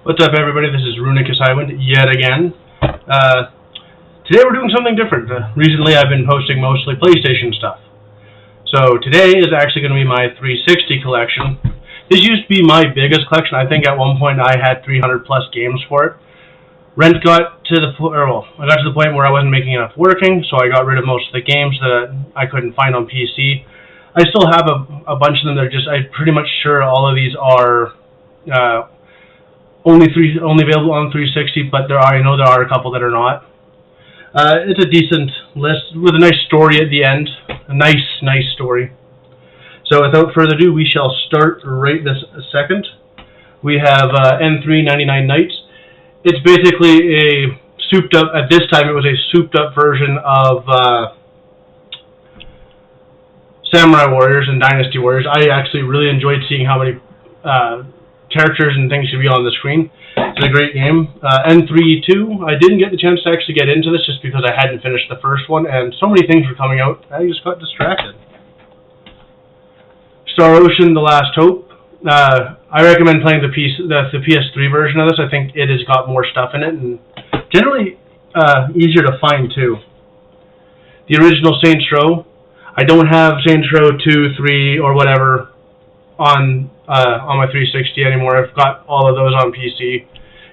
What's up, everybody? This is Highwind yet again. Today we're doing something different. Recently I've been posting mostly PlayStation stuff. So today is actually going to be my 360 collection. This used to be my biggest collection. I think at one point I had 300 plus games for it. Rent got to the I got to the point where I wasn't making enough working, so I got rid of most of the games that I couldn't find on PC. I still have a bunch of them that are I'm pretty much sure all of these are only available on 360, but I know there are a couple that are not. It's a decent list with a nice story at the end. A nice story. So without further ado, we shall start right this second. We have N3 99 Nights. It's basically a souped up, at this time it was a souped up version of Samurai Warriors and Dynasty Warriors. I actually really enjoyed seeing how many characters and things should be on the screen. It's a great game. N3-2, I didn't get the chance to actually get into this just because I hadn't finished the first one, and so many things were coming out, I just got distracted. Star Ocean, The Last Hope. I recommend playing the PS3 version of this. I think it has got more stuff in it, and generally easier to find too. The original Saints Row. I don't have Saints Row 2, 3, or whatever on my 360 anymore. I've got all of those on PC.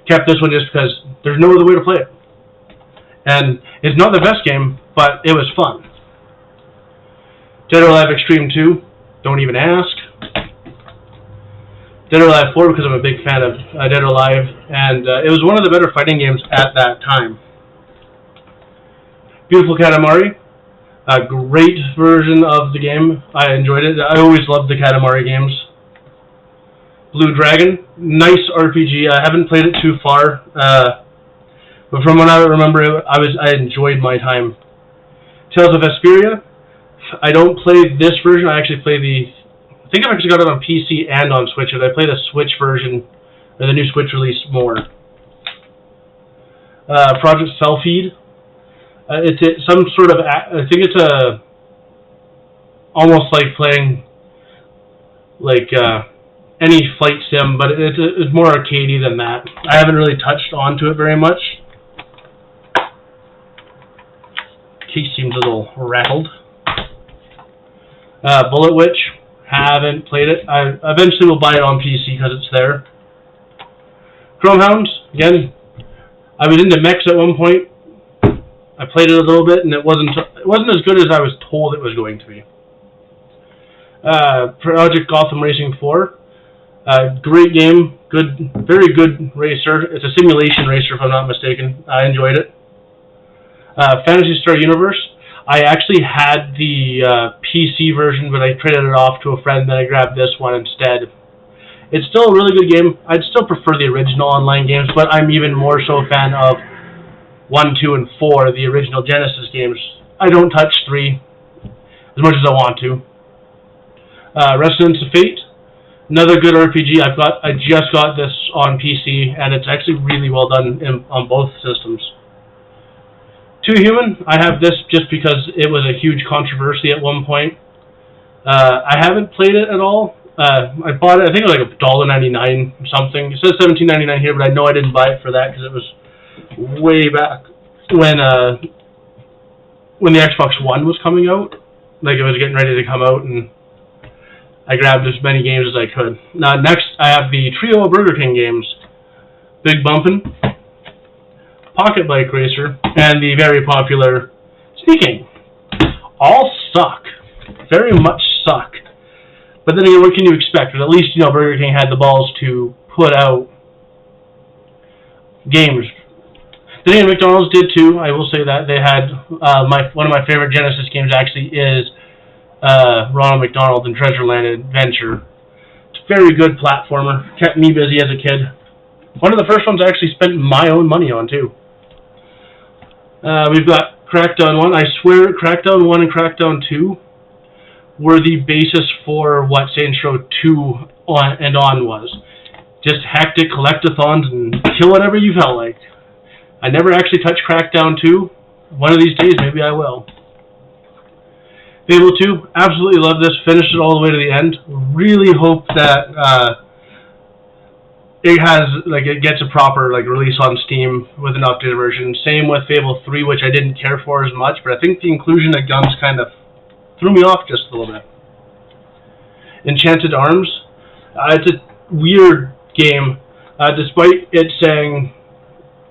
Kept this one just because there's no other way to play it. And it's not the best game, but it was fun. Dead or Alive Extreme 2, don't even ask. Dead or Alive 4, because I'm a big fan of Dead or Alive, and it was one of the better fighting games at that time. Beautiful Katamari, a great version of the game. I enjoyed it. I always loved the Katamari games. Blue Dragon, nice RPG. I haven't played it too far, but from what I remember, I enjoyed my time. Tales of Vesperia, I don't play this version. I actually play I think I've actually got it on PC and on Switch. I play the Switch version, or the new Switch release, more. Project Selfeed. It's some sort of, I think it's almost like playing any flight sim, but it's more arcadey than that. I haven't really touched onto it very much. Case seems a little rattled. Bullet Witch, haven't played it. I eventually will buy it on PC because it's there. Chrome Hounds, again, I was into mechs at one point. I played it a little bit, and it wasn't as good as I was told it was going to be. Project Gotham Racing 4. Great game, very good racer. It's a simulation racer, if I'm not mistaken. I enjoyed it. Phantasy Star Universe. I actually had the PC version, but I traded it off to a friend, then I grabbed this one instead. It's still a really good game. I'd still prefer the original online games, but I'm even more so a fan of 1, 2, and 4, the original Genesis games. I don't touch 3 as much as I want to. Resonance of Fate. Another good RPG. I just got this on PC, and it's actually really well done on both systems. Too Human. I have this just because it was a huge controversy at one point. I haven't played it at all. I bought it. I think it was like $1.99 or something. It says $17.99 here, but I know I didn't buy it for that because it was way back when the Xbox One was coming out. Like it was getting ready to come out, and I grabbed as many games as I could. Now, next, I have the trio of Burger King games. Big Bumpin', Pocket Bike Racer, and the very popular Sneaking. All suck. Very much suck. But then again, what can you expect? But at least, Burger King had the balls to put out games. Then again, McDonald's did too. I will say that. They had, one of my favorite Genesis games actually is Ronald McDonald and Treasureland Adventure. It's a very good platformer. Kept me busy as a kid. One of the first ones I actually spent my own money on too. We've got Crackdown 1. I swear Crackdown 1 and Crackdown 2 were the basis for what Saints Row 2 on was. Just hectic collectathons and kill whatever you felt like. I never actually touched Crackdown 2. One of these days, maybe I will. Fable 2, absolutely love this. Finished it all the way to the end. Really hope that it has, like, it gets a proper, like, release on Steam with an updated version. Same with Fable 3, which I didn't care for as much, but I think the inclusion of guns kind of threw me off just a little bit. Enchanted Arms. It's a weird game. Despite it saying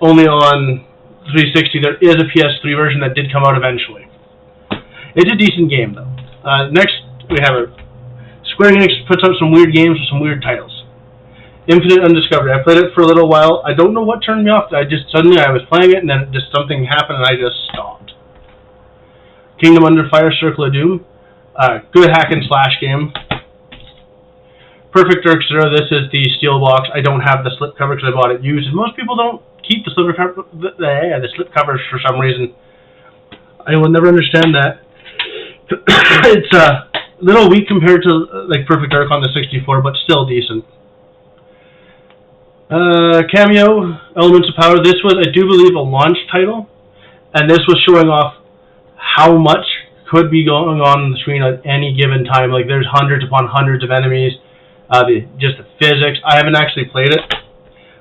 only on 360, there is a PS3 version that did come out eventually. It's a decent game, though. Next, we have Square Enix puts out some weird games with some weird titles. Infinite Undiscovered. I played it for a little while. I don't know what turned me off. Suddenly I was playing it, and then just something happened, and I just stopped. Kingdom Under Fire, Circle of Doom. Good hack and slash game. Perfect Dark Zero. This is the steel box. I don't have the slipcover because I bought it used. Most people don't keep the slipcovers for some reason. I will never understand that. It's a little weak compared to like Perfect Dark on the 64, but still decent. Cameo, Elements of Power. This was, I do believe, a launch title, and this was showing off how much could be going on the screen at any given time. Like, there's hundreds upon hundreds of enemies. Just the physics. I haven't actually played it,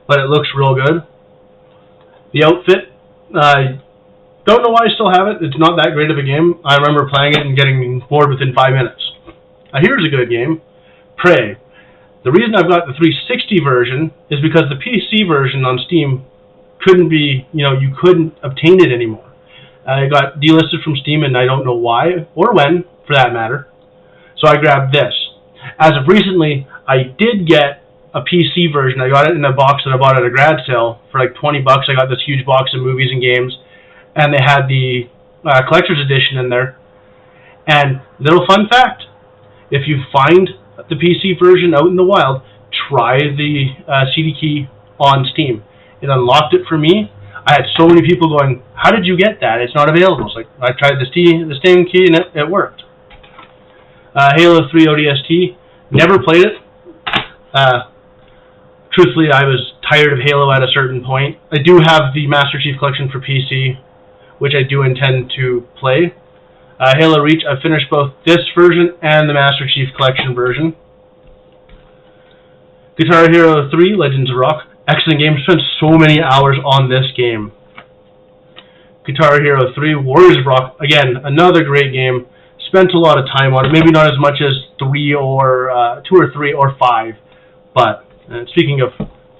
but it looks real good. The outfit. Don't know why I still have it. It's not that great of a game. I remember playing it and getting bored within 5 minutes. Here's a good game. Prey. The reason I've got the 360 version is because the PC version on Steam couldn't be, you couldn't obtain it anymore. It got delisted from Steam, and I don't know why, or when, for that matter. So I grabbed this. As of recently, I did get a PC version. I got it in a box that I bought at a grad sale for like $20. I got this huge box of movies and games, and they had the collector's edition in there. And little fun fact, if you find the PC version out in the wild, try the CD key on Steam. It unlocked it for me. I had so many people going, "How did you get that? It's not available." It's like, I tried the Steam key and it worked. Halo 3 ODST. Never played it. Truthfully, I was tired of Halo at a certain point. I do have the Master Chief Collection for PC, which I do intend to play. Halo Reach, I've finished both this version and the Master Chief Collection version. Guitar Hero 3, Legends of Rock. Excellent game. Spent so many hours on this game. Guitar Hero 3, Warriors of Rock. Again, another great game. Spent a lot of time on it. Maybe not as much as 2 or 3 or 5. But speaking of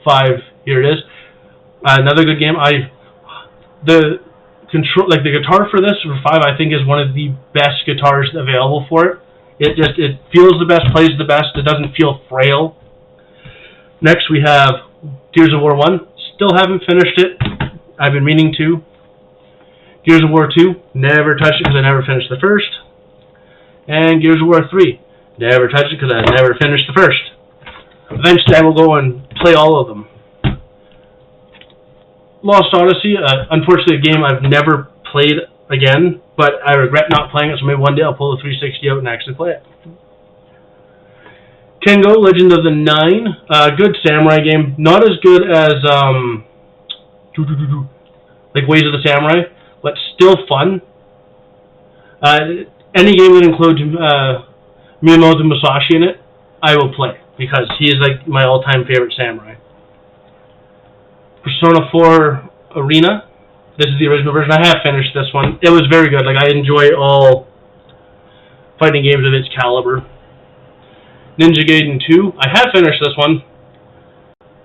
5, here it is. Another good game. The guitar for this for 5, I think, is one of the best guitars available for it. It feels the best, plays the best. It doesn't feel frail. Next we have Gears of War 1. Still haven't finished it. I've been meaning to. Gears of War 2. Never touched it because I never finished the first. And Gears of War 3. Never touched it because I never finished the first. Eventually I will go and play all of them. Lost Odyssey, unfortunately a game I've never played again, but I regret not playing it, so maybe one day I'll pull the 360 out and actually play it. Kengo, Legend of the Nine, good samurai game. Not as good as like Ways of the Samurai, but still fun. Any game that includes Miyamoto Musashi in it, I will play, because he is like my all-time favorite samurai. Persona 4 Arena. This is the original version. I have finished this one. It was very good. Like, I enjoy all fighting games of its caliber. Ninja Gaiden 2. I have finished this one.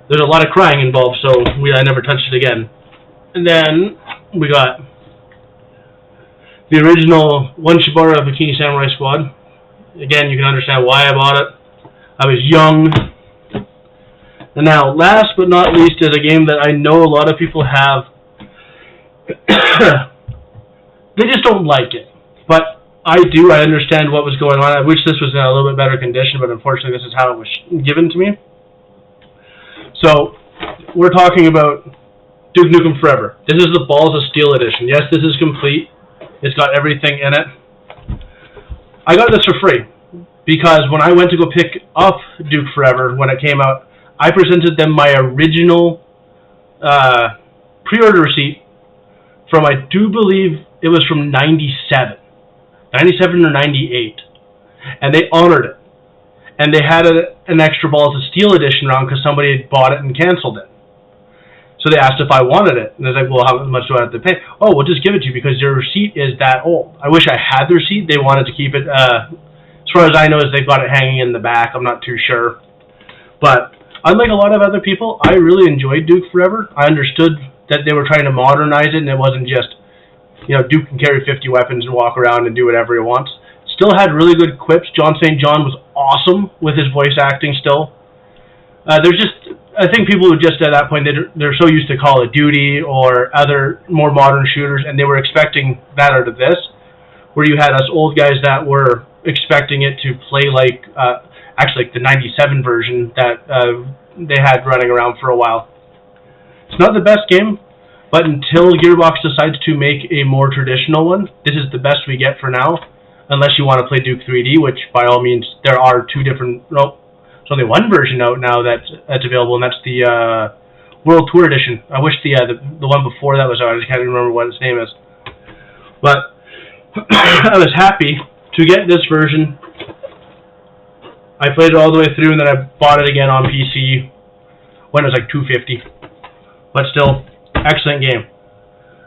There's a lot of crying involved, so I never touched it again. And then we got the original One Shibara Bikini Samurai Squad. Again, you can understand why I bought it. I was young. And now, last but not least, is a game that I know a lot of people have. They just don't like it. But I do. I understand what was going on. I wish this was in a little bit better condition, but unfortunately this is how it was given to me. So, we're talking about Duke Nukem Forever. This is the Balls of Steel edition. Yes, this is complete. It's got everything in it. I got this for free, because when I went to go pick up Duke Forever when it came out, I presented them my original pre-order receipt from, I do believe it was from 97 or 98, and they honored it. and they had an extra Balls of Steel edition round because somebody had bought it and canceled it. So they asked if I wanted it, and I was like, well, how much do I have to pay? Oh, we'll just give it to you because your receipt is that old. I wish I had the receipt. They wanted to keep it, as far as I know, is they've got it hanging in the back. I'm not too sure. But unlike a lot of other people, I really enjoyed Duke Forever. I understood that they were trying to modernize it, and it wasn't just, Duke can carry 50 weapons and walk around and do whatever he wants. Still had really good quips. John St. John was awesome with his voice acting still. I think people who just at that point, they're so used to Call of Duty or other more modern shooters, and they were expecting that out of this, where you had us old guys that were expecting it to play like the 97 version that they had running around for a while. It's not the best game, but until Gearbox decides to make a more traditional one, this is the best we get for now, unless you want to play Duke 3D, which by all means, there are two different... There's only one version out now that's available, and that's the World Tour Edition. I wish the one before that was out. I just can't remember what its name is. But I was happy to get this version. I played it all the way through, and then I bought it again on PC when it was like $250. But still, excellent game.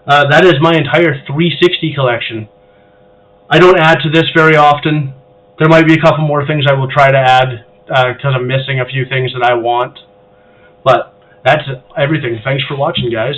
That is my entire 360 collection. I don't add to this very often. There might be a couple more things I will try to add, because I'm missing a few things that I want. But that's everything. Thanks for watching, guys.